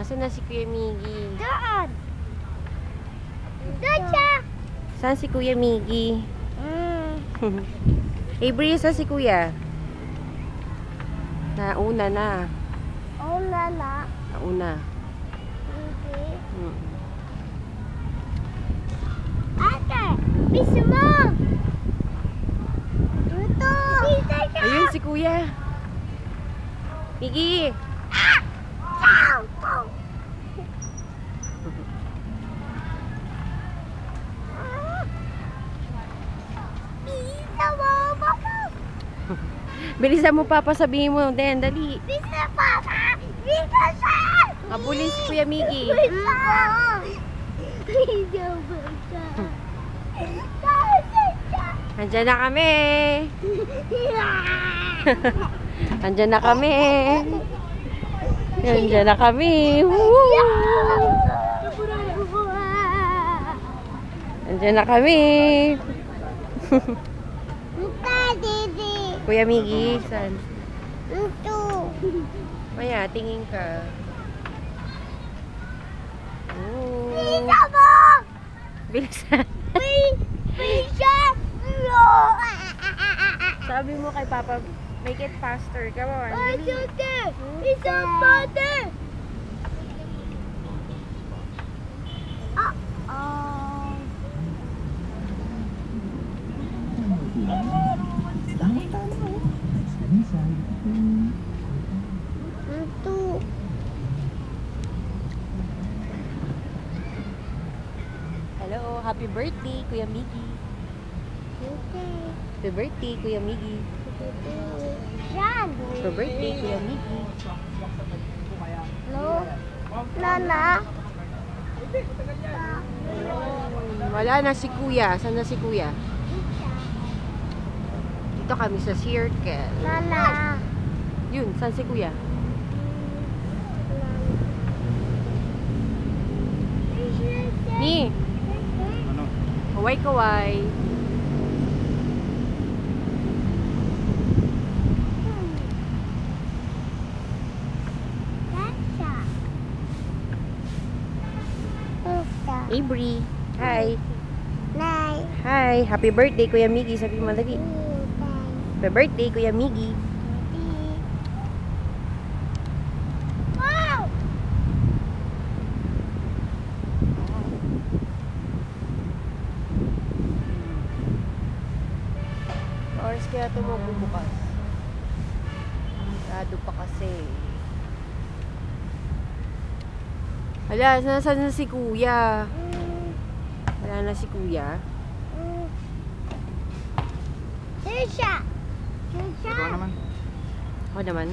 Nasaan na si Kuya Miggy? Doon! Doon siya! Saan si Kuya Miggy? Avery, saan si Kuya? Nauna na. Oh, lala. Nauna. Okay. Hmm. Ate! Bisa mo! Ito! Bisa siya! Ayun si Kuya. Miggy! Ciao! Ciao! Bisa mo! Papa! Bilisan mo, Papa. Sabihin mo. Den, dali. Bisa, Papa! Bisa siya! Habulin si Kuya Miggy. Bisa! Bisa mo siya! Bisa siya! Andyan na kami. Andyan na kami. Andyan na kami. Woo! Andyan na kami. Didi! Kuya Miggy, saan? Ito! Maya, tingin ka. Oh. Bisa mo! Bilisan. Bisa! Sabi mo kay Papa, make it faster. Come on. Dali. Bisa mother! Ito. Hello, happy birthday, Kuya Miggy. Okay. Happy birthday, Kuya Miggy. Yan. Happy birthday, Kuya Miggy. Hello? Nana? Wala na si Kuya. Saan na si Kuya? Dito kami sa circle. Nana? Yun, saan si Kuya? Ni, Ano? kaway-kaway. Avery. Hi. Nay. Hi. Happy birthday, Kuya Miggy. Sabi mo dali. Happy birthday, Kuya Miggy. Wow! Oras kaya ito magbubukas. Sarado pa kasi. Hala, nasaan na si Kuya? Wala na si Kuya. Sisha! Ikaw naman. Ako naman.